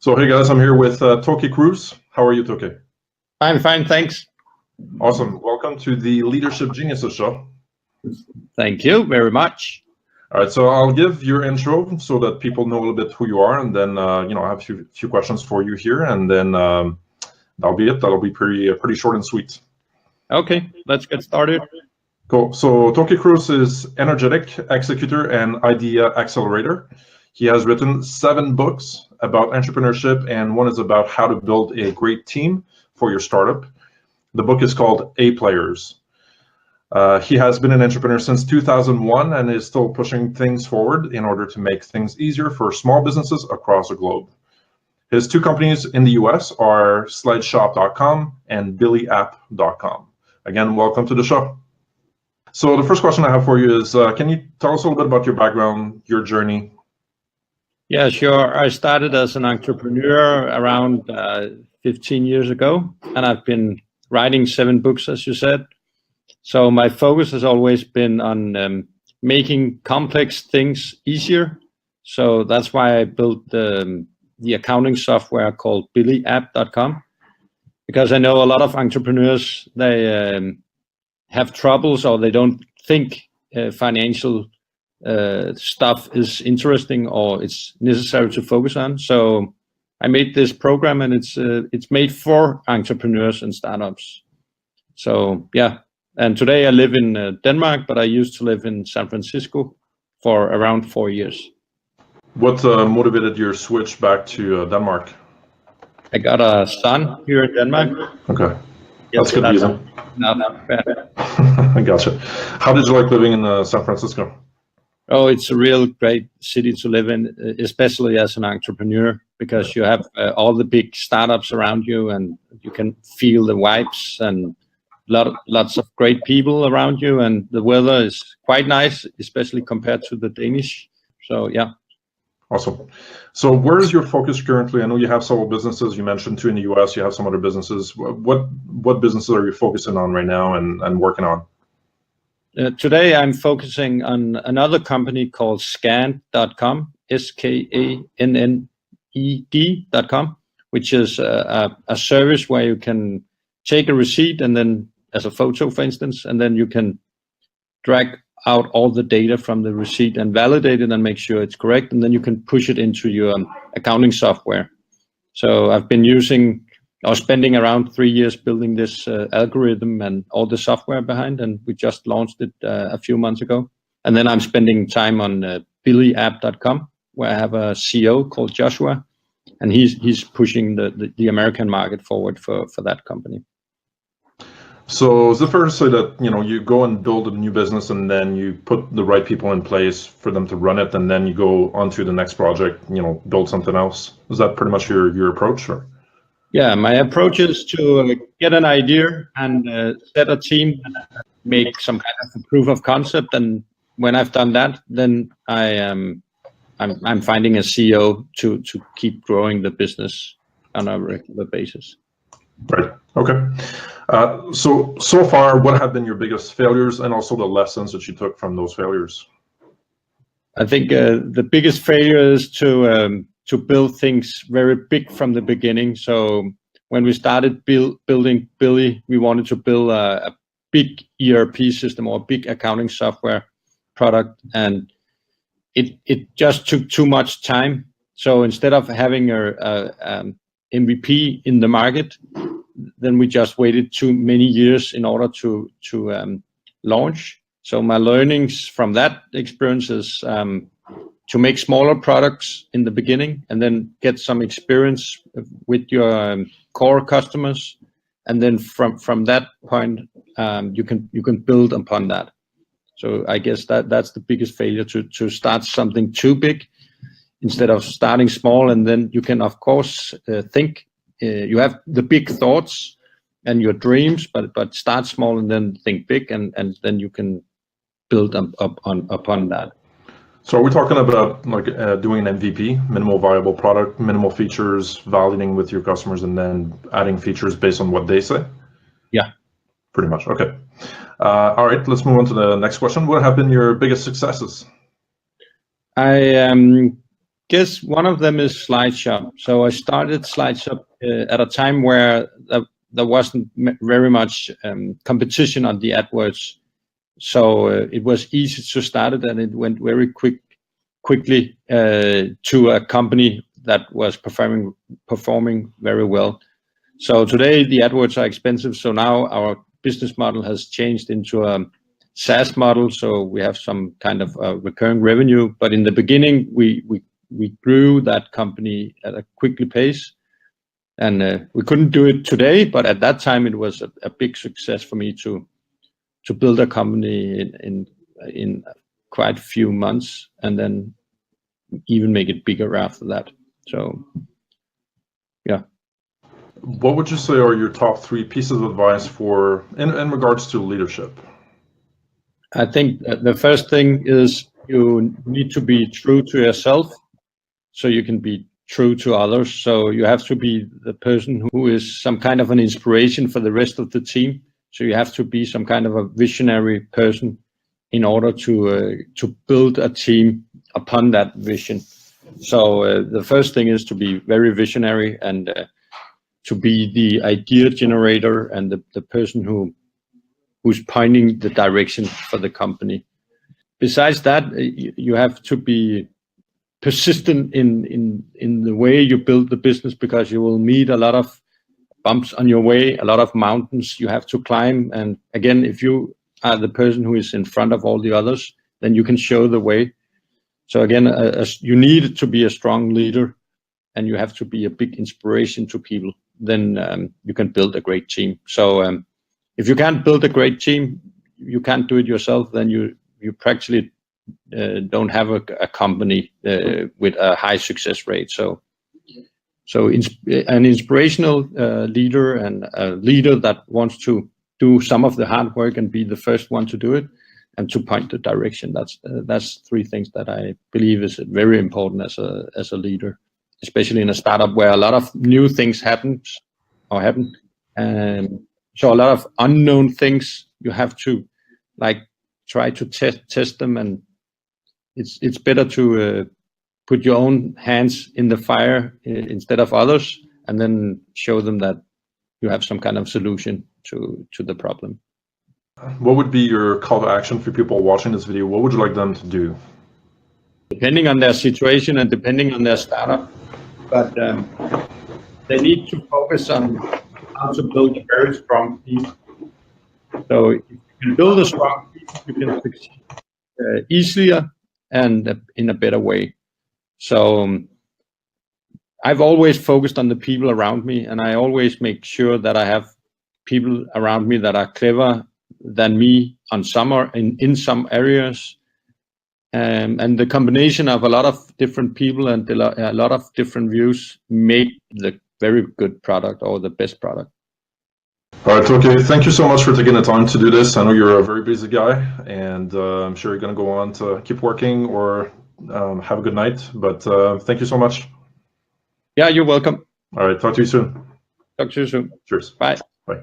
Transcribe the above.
So hey guys, I'm here with Toke Kruse. How are you, Toke? I'm fine, thanks. Awesome. Welcome to the Leadership Geniuses show. Thank you very much. All right, so I'll give your intro so that people know a little bit who you are, and then I have a few questions for you here, and then that'll be it. That'll be pretty short and sweet. Okay, let's get started. Cool. So Toke Kruse is energetic, executor, and idea accelerator. He has written 7 books about entrepreneurship, and one is about how to build a great team for your startup. The book is called A Players. He has been an entrepreneur since 2001 and is still pushing things forward in order to make things easier for small businesses across the globe. His 2 companies in the US are slideshop.com and billyapp.com. Again, welcome to the show. So the first question I have for you is, can you tell us a little bit about your background, your journey? Yeah, sure. I started as an entrepreneur around 15 years ago, and I've been writing 7 books, as you said. So my focus has always been on making complex things easier. So that's why I built the accounting software called billyapp.com, because I know a lot of entrepreneurs, they have troubles, or they don't think financial stuff is interesting or it's necessary to focus on. So I made this program, and it's made for entrepreneurs and startups. So yeah, and today I live in Denmark, but I used to live in San Francisco for around 4 years. What motivated your switch back to Denmark? I got a son here in Denmark. Okay, that's good reason. Not bad. I gotcha. How did you like living in San Francisco? Oh, it's a real great city to live in, especially as an entrepreneur, because you have all the big startups around you, and you can feel the vibes, and lots of great people around you, and the weather is quite nice, especially compared to the Danish. So yeah. Awesome. So where is your focus currently? I know you have several businesses. You mentioned 2 in the US. You have some other businesses. What businesses are you focusing on right now and working on? Today I'm focusing on another company called Skanned.com, SKANNED.com, which is a service where you can take a receipt, and then as a photo, for instance, and then you can drag out all the data from the receipt and validate it and make sure it's correct, and then you can push it into your accounting software. So I've been spending around 3 years building this algorithm and all the software behind, and we just launched it a few months ago. And then I'm spending time on billyapp.com, where I have a CEO called Joshua, and he's pushing the American market forward for that company. So is it fair to say that you go and build a new business, and then you put the right people in place for them to run it, and then you go on to the next project, build something else? Is that pretty much your approach? Or? Yeah, my approach is to get an idea and set a team, make some kind of a proof of concept, and when I've done that, then I'm finding a CEO to keep growing the business on a regular basis. Right. Okay. So far, what have been your biggest failures, and also the lessons that you took from those failures? I think the biggest failure is to build things very big from the beginning. So when we started building Billy, we wanted to build a big ERP system or a big accounting software product, and it just took too much time. So instead of having a MVP in the market, then we just waited too many years in order to launch. So my learnings from that experience is to make smaller products in the beginning, and then get some experience with your core customers, and then from that point you can build upon that. So I guess that's the biggest failure, to start something too big instead of starting small. And then you can of course think you have the big thoughts and your dreams, but start small and then think big, and then you can build upon that. So are we talking about like doing an MVP, minimal viable product, minimal features, validating with your customers, and then adding features based on what they say? Yeah. Pretty much. Okay. All right, let's move on to the next question. What have been your biggest successes? I guess one of them is SlideShop. So I started SlideShop at a time where there wasn't very much competition on the AdWords. So it was easy to start it, and it went very quickly to a company that was performing very well. So today the AdWords are expensive. So now our business model has changed into a SaaS model. So we have some kind of recurring revenue. But in the beginning, we grew that company at a quickly pace, and we couldn't do it today. But at that time, it was a big success for me to build a company in quite a few months, and then even make it bigger after that. So, yeah. What would you say are your top 3 pieces of advice for in regards to leadership? I think the first thing is you need to be true to yourself, so you can be true to others. So you have to be the person who is some kind of an inspiration for the rest of the team. So you have to be some kind of a visionary person in order to build a team upon that vision. So the first thing is to be very visionary and to be the idea generator and the person who's pointing the direction for the company. Besides that, you have to be persistent in the way you build the business, because you will meet a lot of bumps on your way, a lot of mountains you have to climb. And again, if you are the person who is in front of all the others, then you can show the way. So again, you need to be a strong leader, and you have to be a big inspiration to people. Then you can build a great team. So if you can't build a great team, you can't do it yourself, then you practically don't have a company with a high success rate. So an inspirational leader, and a leader that wants to do some of the hard work and be the first one to do it and to point the direction. That's 3 things that I believe is very important as a leader, especially in a startup where a lot of new things happen. So a lot of unknown things, you have to try to test them, and it's better to put your own hands in the fire instead of others, and then show them that you have some kind of solution to the problem. What would be your call to action for people watching this video? What would you like them to do? Depending on their situation and depending on their startup, but they need to focus on how to build a very strong team. So if you can build a strong team, you can succeed easier and in a better way. So I've always focused on the people around me, and I always make sure that I have people around me that are clever than me in some areas. And the combination of a lot of different people and a lot of different views make the very good product, or the best product. All right, Toke, thank you so much for taking the time to do this. I know you're a very busy guy, and I'm sure you're going to go on to keep working or have a good night. But thank you so much. Yeah, you're welcome. All right, talk to you soon. Talk to you soon. Cheers. Bye. Bye.